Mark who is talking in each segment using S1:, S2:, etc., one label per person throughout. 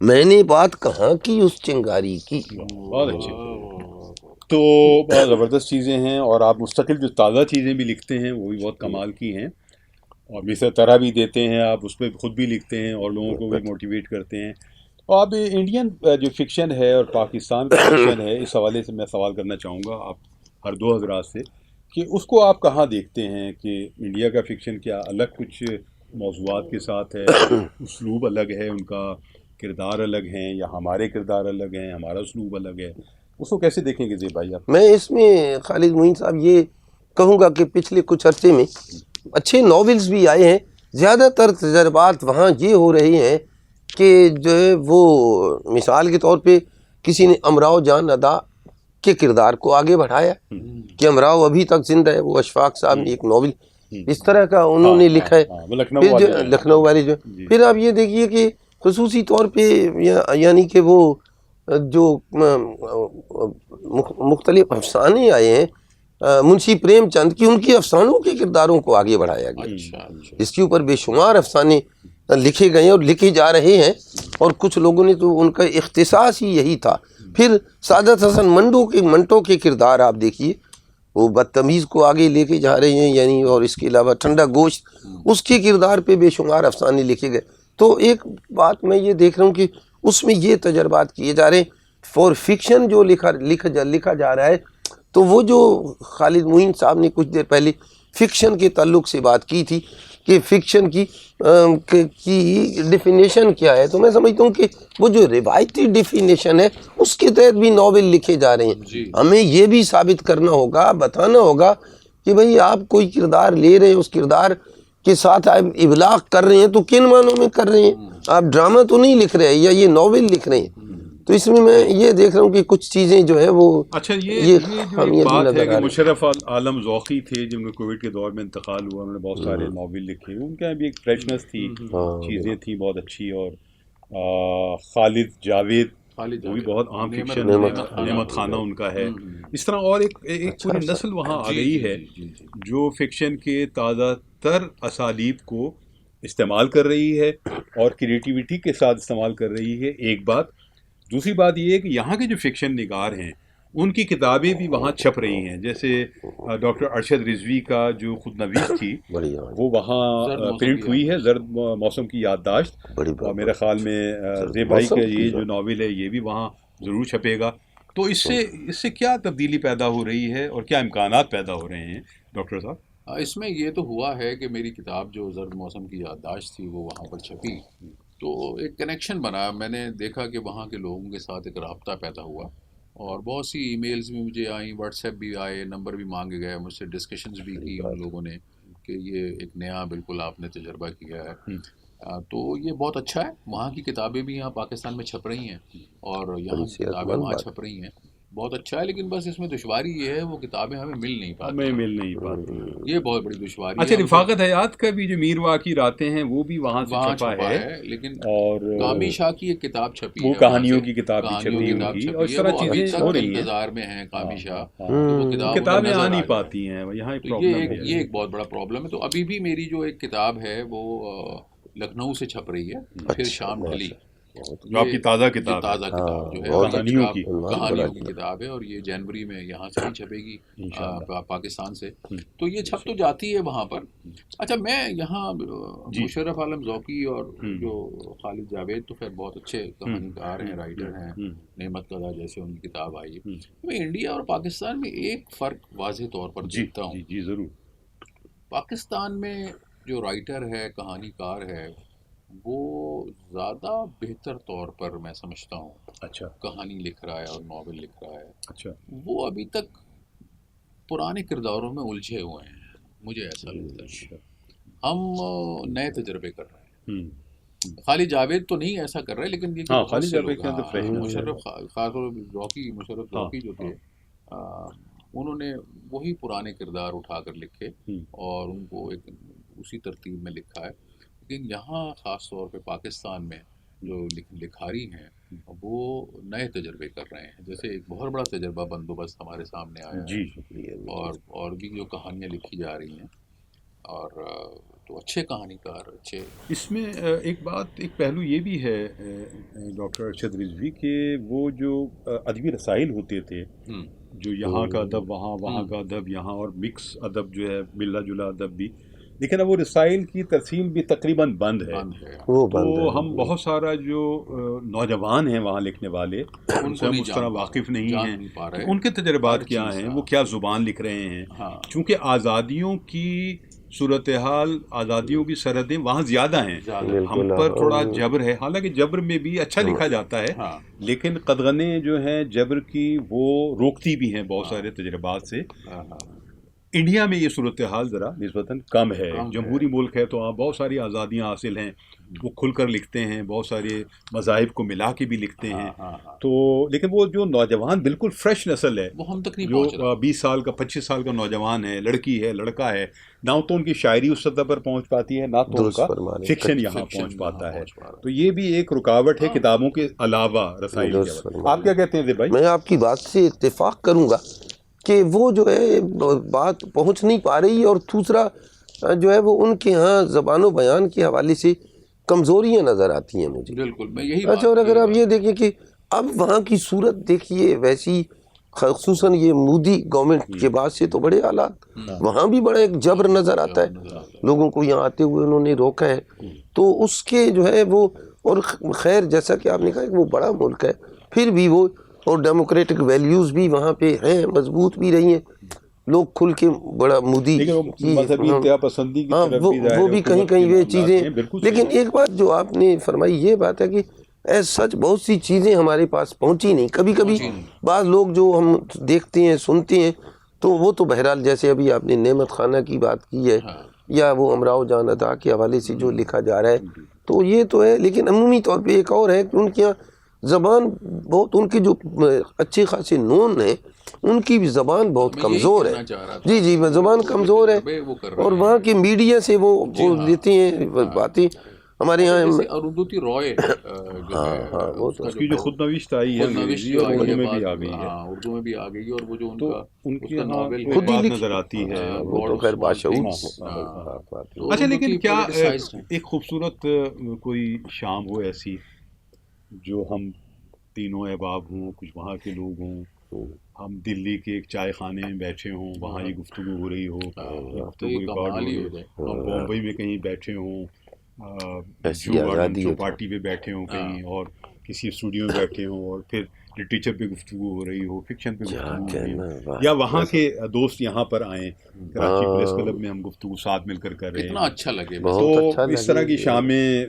S1: میں نے بات کہاں کی اس چنگاری کی.
S2: بہت اچھی. تو بہت زبردست چیزیں ہیں، اور آپ مستقل جو تازہ چیزیں بھی لکھتے ہیں وہ بھی بہت کمال کی ہیں، اور مثل طرح بھی دیتے ہیں آپ، اس پہ خود بھی لکھتے ہیں اور لوگوں کو بھی موٹیویٹ کرتے ہیں. اور آپ انڈین جو فکشن ہے اور پاکستان کا فکشن ہے، اس حوالے سے میں سوال کرنا چاہوں گا آپ ہر دو حضرات سے کہ اس کو آپ کہاں دیکھتے ہیں کہ انڈیا کا فکشن کیا الگ کچھ موضوعات کے ساتھ ہے، اسلوب الگ ہے، ان کا کردار الگ ہیں، یا ہمارے کردار الگ ہیں، ہمارا اسلوب الگ ہے، اس کو کیسے دیکھیں گے زیب بھائی آپ؟
S1: میں اس میں خالد معین صاحب یہ کہوں گا کہ پچھلے کچھ عرصے میں اچھے ناولز بھی آئے ہیں. زیادہ تر تجربات وہاں یہ ہو رہے ہیں کہ جو ہے وہ مثال کے طور پہ کسی نے امراؤ جان ادا کے کردار کو آگے بڑھایا کہ امراؤ ابھی تک زندہ ہے. وہ اشفاق صاحب نے ایک ناول اس طرح کا انہوں نے لکھا ہے.
S2: وہ لکھنؤ
S1: پھر جو
S2: والے
S1: لکھنؤ والے جو
S2: جی.
S1: پھر آپ یہ دیکھیے کہ خصوصی طور پہ یعنی کہ وہ جو مختلف افسانے آئے ہیں منشی پریم چند کی، ان کی افسانوں کے کرداروں کو آگے بڑھایا گیا.
S3: اچھا اچھا.
S1: اس کے اوپر بے شمار افسانے لکھے گئے ہیں اور لکھے جا رہے ہیں، اور کچھ لوگوں نے تو ان کا اختصاص ہی یہی تھا. پھر سعادت حسن منٹو کے کردار آپ دیکھیے، وہ بدتمیز کو آگے لے کے جا رہے ہیں یعنی، اور اس کے علاوہ ٹھنڈا گوشت، اس کے کردار پہ بے شمار افسانے لکھے گئے. تو ایک بات میں یہ دیکھ رہا ہوں کہ اس میں یہ تجربات کیے جا رہے ہیں فور فکشن جو لکھا جا رہا ہے. تو وہ جو خالد معین صاحب نے کچھ دیر پہلے فکشن کے تعلق سے بات کی تھی کہ فکشن کی ڈیفینیشن کیا ہے، تو میں سمجھتا ہوں کہ وہ جو روایتی ڈیفینیشن ہے اس کے تحت بھی ناول لکھے جا رہے ہیں. ہمیں یہ بھی ثابت کرنا ہوگا، بتانا ہوگا کہ بھئی آپ کوئی کردار لے رہے ہیں، اس کردار کے ساتھ آپ ابلاغ کر رہے ہیں تو کن معنوں میں کر رہے ہیں. آپ ڈرامہ تو نہیں لکھ رہے ہیں یا یہ ناول لکھ رہے ہیں. تو اس میں یہ دیکھ رہا ہوں کہ کچھ چیزیں جو ہے وہ
S2: اچھا، یہ جو ایک بات ہے کہ
S1: نظر
S2: مشرف عالم ذوقی تھے جن کو کووڈ کے دور میں انتقال ہوا، انہوں نے بہت سارے ناول لکھے، ان کے بھی ایک فریشنس تھی، چیزیں تھیں بہت اچھی. اور خالد جاوید وہ بھی بہت عام فکشن، نعمت خانہ ان کا ہے. اس طرح اور ایک پوری نسل وہاں آ گئی ہے جو فکشن کے تازہ تر اسالیب کو استعمال کر رہی ہے اور کریٹیوٹی کے ساتھ استعمال کر رہی ہے. ایک بات. دوسری بات یہ ہے کہ یہاں کے جو فکشن نگار ہیں ان کی کتابیں بھی وہاں چھپ رہی ہیں. جیسے ڈاکٹر ارشد رضوی کا جو خود نویس تھی وہ وہاں پرنٹ ہوئی ہے، زرد موسم کی یادداشت. اور میرے خیال میں زیب بھائی کا یہ جو ناول ہے یہ بھی وہاں ضرور چھپے گا. تو اس سے کیا تبدیلی پیدا ہو رہی ہے اور کیا امکانات پیدا ہو رہے ہیں ڈاکٹر صاحب؟
S3: اس میں یہ تو ہوا ہے کہ میری کتاب جو زرد موسم کی یادداشت تھی وہ وہاں پر چھپی، تو ایک کنیکشن بنا. میں نے دیکھا کہ وہاں کے لوگوں کے ساتھ ایک رابطہ پیدا ہوا، اور بہت سی ای میلز بھی مجھے آئیں، واٹس ایپ بھی آئے، نمبر بھی مانگے گئے، مجھ سے ڈسکشنز بھی کی ان لوگوں نے کہ یہ ایک نیا بالکل آپ نے تجربہ کیا ہے. تو یہ بہت اچھا ہے. وہاں کی کتابیں بھی یہاں پاکستان میں چھپ رہی ہیں اور یہاں کی کتابیں وہاں چھپ رہی ہیں. بہت اچھا ہے، لیکن بس اس میں دشواری یہ ہے وہ کتابیں ہمیں مل نہیں پاتی. یہ بہت بڑی دشواری ہے.
S2: اچھا، رفاقت حیات کا بھی جو میر واقعی راتیں ہیں وہ بھی وہاں سے چھپا ہے،
S3: لیکن
S2: اور
S3: کامی شاہ کی ایک کتاب چھپی ہے،
S2: وہ کہانیوں کی کتاب بھی چھپی ان کی، اور اس طرح چیزیں ہو رہی ہیں.
S3: انتظار میں ہیں کامی شاہ، وہ
S2: کتابیں آ نہیں پاتی ہیں، یہاں ایک پرابلم ہے.
S3: یہ ایک بہت بڑا پرابلم ہے. تو ابھی بھی میری جو ایک کتاب ہے وہ لکھنؤ سے چھپ رہی ہے، پھر شام ڈھلی،
S2: جو آپ کی تازہ کتاب
S3: جو ہے
S2: کہانیوں کی
S3: کتاب ہے، اور یہ جنوری میں یہاں سے بھی چھپے گی پاکستان سے. تو یہ چھپ تو جاتی ہے وہاں پر. اچھا، میں یہاں مشرف عالم ذوقی اور جو خالد جاوید تو خیر بہت اچھے کہانی کار ہیں، رائٹر ہیں، نعمت قضا جیسے ان کی کتاب آئی ہے. میں انڈیا اور پاکستان میں ایک فرق واضح طور پر دیکھتا ہوں.
S2: جی ضرور.
S3: پاکستان میں جو رائٹر ہے، کہانی کار ہے، وہ زیادہ بہتر طور پر میں سمجھتا ہوں
S2: اچھا
S3: کہانی لکھ رہا ہے اور ناول لکھ رہا ہے.
S2: اچھا،
S3: وہ ابھی تک پرانے کرداروں میں الجھے ہوئے ہیں، مجھے ایسا لگتا ہے. ہم نئے تجربے کر رہے ہیں. خالد جاوید تو نہیں ایسا کر رہے، لیکن یہ
S2: خالد جاوید کے اندر
S3: مشرف خاص مشرف ذوقی جو تھے، انہوں نے وہی پرانے کردار اٹھا کر لکھے اور ان کو ایک اسی ترتیب میں لکھا ہے. لیکن یہاں خاص طور پہ پاکستان میں جو لکھاری ہیں وہ نئے تجربے کر رہے ہیں. جیسے ایک بہت بڑا تجربہ بندوبست ہمارے سامنے آیا ہے، اور بھی جو کہانیاں لکھی جا رہی ہیں. اور تو اچھے کہانی کار اچھے.
S2: اس میں ایک بات ایک پہلو یہ بھی ہے ڈاکٹر ارشد رضوی کہ وہ جو ادبی رسائل ہوتے تھے جو یہاں کا ادب وہاں وہاں کا ادب یہاں اور مکس ادب جو ہے ملا جلا ادب بھی، لیکن اب وہ رسائل کی ترسیم بھی تقریباً بند ہے. تو ہم بہت سارا جو نوجوان ہیں وہاں لکھنے والے ان سے ہم اس طرح واقف نہیں ہیں کہ ان کے تجربات کیا ہیں، وہ کیا زبان لکھ رہے ہیں. چونکہ آزادیوں کی صورتحال، آزادیوں کی سرحدیں وہاں زیادہ ہیں، ہم پر تھوڑا جبر ہے. حالانکہ جبر میں بھی اچھا لکھا جاتا ہے، لیکن قدغنیں جو ہیں جبر کی وہ روکتی بھی ہیں بہت سارے تجربات سے. انڈیا میں یہ صورتحال ذرا نسبتاً کم ہے. جمہوری ملک ہے تو وہاں بہت ساری آزادیاں حاصل ہیں، وہ کھل کر لکھتے ہیں، بہت سارے مذاہب کو ملا کے بھی لکھتے ہیں. تو لیکن وہ جو نوجوان بالکل فریش نسل ہے،
S3: وہ ہم تک نہیں
S2: جو
S3: پہنچ رہا.
S2: 20 سال کا 25 سال کا نوجوان ہے، لڑکی ہے لڑکا ہے، نہ تو ان کی شاعری اس سطح پر پہنچ پاتی ہے، نہ تو ان کا فکشن یہاں پہنچ پاتا ہے. تو یہ بھی ایک رکاوٹ ہے کتابوں کے علاوہ رسائل کے علاوہ. آپ کیا کہتے ہیں زید بھائی؟
S1: میں آپ کی بات سے اتفاق کروں گا کہ وہ جو ہے بات پہنچ نہیں پا رہی، اور دوسرا جو ہے وہ ان کے ہاں زبان و بیان کے حوالے سے کمزوریاں نظر آتی ہیں مجھے.
S3: بالکل میں یہی
S1: اچھا، اور اگر آپ یہ دیکھیں کہ اب وہاں کی صورت دیکھیے ویسی، خصوصاً یہ مودی گورنمنٹ کے بعد سے تو بڑے حالات وہاں بھی بڑا ایک جبر نظر آتا ہے. لوگوں کو یہاں آتے ہوئے انہوں نے روکا ہے، تو اس کے جو ہے وہ، اور خیر جیسا کہ آپ نے کہا کہ وہ بڑا ملک ہے، پھر بھی وہ، اور ڈیموکریٹک ویلیوز بھی وہاں پہ ہیں، مضبوط بھی رہی ہیں. لوگ کھل کے بڑا مودی
S2: مذہبی انتہا پسندی کی طرف بھی
S1: وہ بھی کہیں کہیں یہ چیزیں. لیکن ایک بات جو آپ نے فرمائی یہ بات ہے کہ ایز سچ بہت سی چیزیں ہمارے پاس پہنچی نہیں. کبھی کبھی بعض لوگ جو ہم دیکھتے ہیں سنتے ہیں تو وہ تو بہرحال، جیسے ابھی آپ نے نعمت خانہ کی بات کی ہے یا وہ امراؤ جان ادا کے حوالے سے جو لکھا جا رہا ہے، تو یہ تو ہے. لیکن عمومی طور پہ ایک اور ہے کہ ان کے یہاں زبان بہت، ان کے جو اچھے خاصے نون ہیں ان کی بھی زبان بہت کمزور ہے. جی زبان کمزور ہے، اور وہاں کے میڈیا سے وہ دیتے ہیں باتیں. ہمارے یہاں
S3: اردوتی رائے
S2: اس کی جو خود نوشت آئی ہے اردو میں بھی آ گئی ہے،
S3: اردو میں بھی آ گئی، اور وہ جو
S2: ان کی
S3: ناول
S2: خود ہی نظر آتی ہے
S1: وہ تو خیر باشعور.
S2: اچھا، لیکن کیا ایک خوبصورت کوئی شام ہو ایسی جو ہم تینوں احباب ہوں، کچھ وہاں کے لوگ ہوں، ہم دلی کے ایک چائے خانے میں بیٹھے ہوں، وہاں یہ گفتگو ہو رہی ہو، گفتگو ریکارڈ ہو رہی ہو، ہم بمبئی میں کہیں بیٹھے ہوں، چوپاٹی پہ بیٹھے ہوں کہیں، اور کسی اسٹوڈیو میں بیٹھے ہوں، اور پھر لٹریچر پہ گفتگو ہو رہی ہو، فکشن پہ گفتگو ہو رہی ہو، یا وہاں کے دوست یہاں پر آئیں، کراچی پریس کلب میں ہم گفتگو ساتھ مل کر رہے ہیں،
S3: اتنا اچھا لگے.
S2: تو اس طرح کی شامیں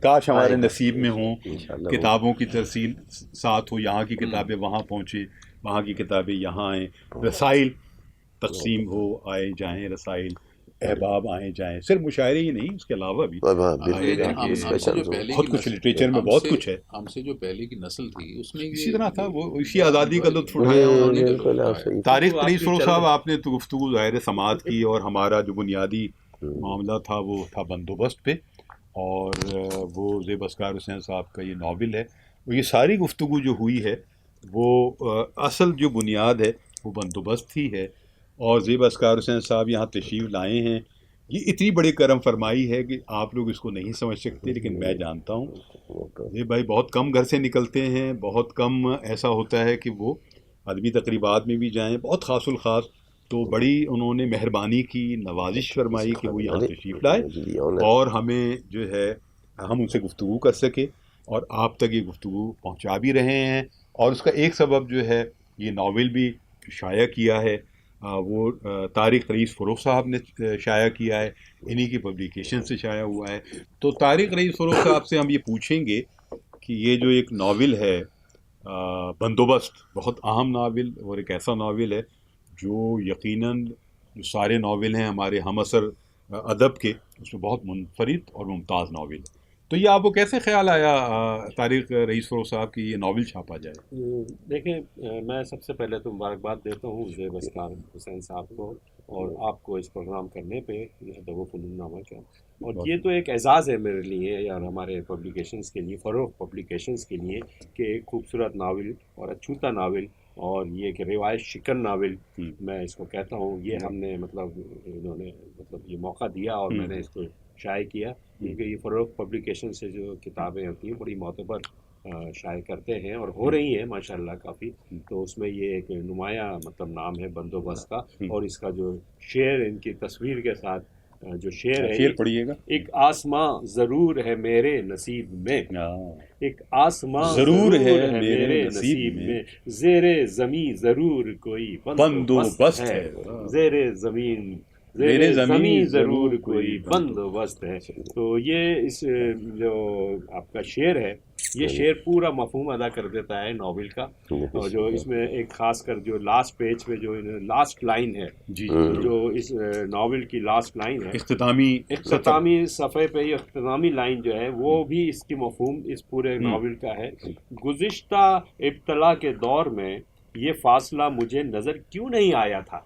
S2: کاش ہمارے نصیب میں ہوں. کتابوں کی ترسیل ساتھ ہو، یہاں کی کتابیں وہاں پہنچے، وہاں کی کتابیں یہاں آئیں، رسائل تقسیم ہو، آئے جائیں رسائل، احباب آئیں جائیں، صرف مشاعرے ہی نہیں، اس کے علاوہ بھی بہت کچھ لٹریچر میں بہت کچھ ہے.
S3: ہم سے جو پہلے کی نسل تھی اس نے
S2: اسی طرح تھا، وہ اسی آزادی کا لطف اٹھایا انہوں نے. طارق رئیس فروغ صاحب، آپ نے تو گفتگو ظاہر سماعت کی، اور ہمارا جو بنیادی معاملہ تھا وہ تھا بندوبست پہ، اور وہ زیب اسکار حسین صاحب کا یہ ناول ہے. یہ ساری گفتگو جو ہوئی ہے وہ اصل جو بنیاد ہے وہ بندوبست ہی ہے، اور زیب اسکار حسین صاحب یہاں تشریف لائے ہیں. یہ اتنی بڑی کرم فرمائی ہے کہ آپ لوگ اس کو نہیں سمجھ سکتے، لیکن میں جانتا ہوں. یہ بھائی بہت کم گھر سے نکلتے ہیں، بہت کم ایسا ہوتا ہے کہ وہ ادبی تقریبات میں بھی جائیں، بہت خاص الخاص. تو بڑی انہوں نے مہربانی کی، نوازش فرمائی کہ وہ یہاں تشریف لائے، اور ہمیں جو ہے ہم ان سے گفتگو کر سکے، اور آپ تک یہ گفتگو پہنچا بھی رہے ہیں. اور اس کا ایک سبب جو ہے یہ ناول بھی شائع کیا ہے، وہ طارق رئیس فروغ صاحب نے شائع کیا ہے، انہی کی پبلیکیشن سے شائع ہوا ہے. تو طارق رئیس فروغ صاحب سے ہم یہ پوچھیں گے کہ یہ جو ایک ناول ہے بندوبست، بہت اہم ناول، اور ایک ایسا ناول ہے جو یقیناً جو سارے ناول ہیں ہمارے ہم عصر ادب کے، اس میں بہت منفرد اور ممتاز ناول ہے. تو یہ آپ کو کیسے خیال آیا طارق رئیس فروغ صاحب کی یہ ناول چھاپا جائے؟
S4: دیکھیں، میں سب سے پہلے تو مبارکباد دیتا ہوں زیب اسکار حسین صاحب کو اور آپ کو اس پروگرام کرنے پہ ادب و فنون نامہ کا. اور یہ تو ایک اعزاز ہے میرے لیے اور ہمارے پبلیکیشنز کے لیے، فروغ پبلیکیشنز کے لیے، کہ ایک خوبصورت ناول اور اچھوتا ناول اور یہ کہ روایت شکن ناول میں اس کو کہتا ہوں، یہ ہم نے مطلب انہوں نے مطلب یہ موقع دیا اور میں نے اس کو شائع کیا، کیونکہ یہ فروغ پبلیکیشن سے جو کتابیں ہوتی ہیں بڑی معتبر شائع کرتے ہیں اور ہو رہی ہیں ماشاءاللہ کافی، تو اس میں یہ ایک نمایاں مطلب نام ہے بندوبست کا، اور اس کا جو شعر ان کی تصویر کے ساتھ جو شعر ہے،
S2: شعر پڑھیے گا۔
S4: ایک آسماں ضرور ہے میرے نصیب میں، ایک آسماں
S2: ضرور
S4: ضرور
S2: ہے
S4: ہے
S2: میرے
S4: میرے
S2: نصیب
S4: نصیب
S2: میں،
S4: میں، زیر زمیں ضرور کوئی
S2: بندوبست
S4: ہے،
S2: ہے،
S4: زیر زمین
S2: زیر
S4: زیر
S2: زمین
S4: زمین
S2: ضرور
S4: ضرور
S2: کوئی
S4: کوئی بندوبست ہے۔ تو یہ اس جو آپ کا شعر ہے، یہ شعر پورا مفہوم ادا کر دیتا ہے ناول کا، اور جو اس میں ایک خاص کر جو لاسٹ پیج پہ جو لاسٹ لائن ہے،
S2: جی
S4: جو اس ناول کی لاسٹ لائن ہے،
S2: اختتامی
S4: صفحے پہ یہ اختتامی لائن جو ہے وہ بھی اس کی مفہوم اس پورے ناول کا ہے۔ گزشتہ ابتلا کے دور میں یہ فاصلہ مجھے نظر کیوں نہیں آیا تھا،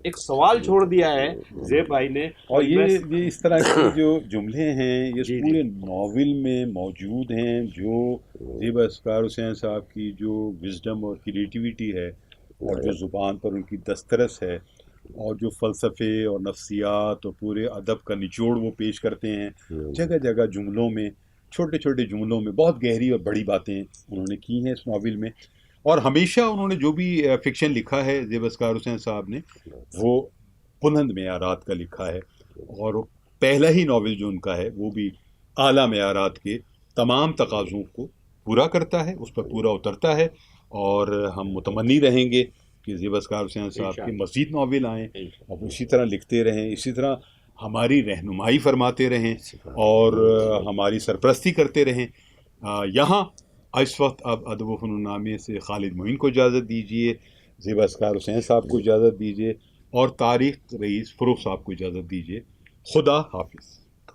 S4: ایک سوال چھوڑ دیا ہے زیب بھائی نے،
S2: اور یہ اس طرح کے جو جملے ہیں یہ
S4: جی
S2: پورے ناول میں موجود ہیں، جو زیب اسکار حسین صاحب کی جو وزڈم اور کریٹیوٹی ہے اور جو زبان پر ان کی دسترس ہے، اور جو فلسفے اور نفسیات اور پورے ادب کا نچوڑ وہ پیش کرتے ہیں، جگہ جگہ جملوں میں، چھوٹے چھوٹے جملوں میں بہت گہری اور بڑی باتیں انہوں نے کی ہیں اس ناول میں۔ اور ہمیشہ انہوں نے جو بھی فکشن لکھا ہے زیب اسکار حسین صاحب نے، وہ بلند معیارات کا لکھا ہے، اور پہلا ہی ناول جو ان کا ہے وہ بھی اعلیٰ معیارات کے تمام تقاضوں کو پورا کرتا ہے، اس پر پورا اترتا ہے، اور ہم متمنی رہیں گے کہ زیب اسکار حسین صاحب کے مزید ناول آئیں اور اسی طرح لکھتے رہیں، اسی طرح ہماری رہنمائی فرماتے رہیں اور ہماری سرپرستی کرتے رہیں۔ یہاں اس وقت اب ادب و فنون نامے سے خالد معین کو اجازت دیجیے، زیب اسکار حسین صاحب کو اجازت دیجیے، اور تاریخ رئیس فروغ صاحب کو اجازت دیجیے۔ خدا حافظ۔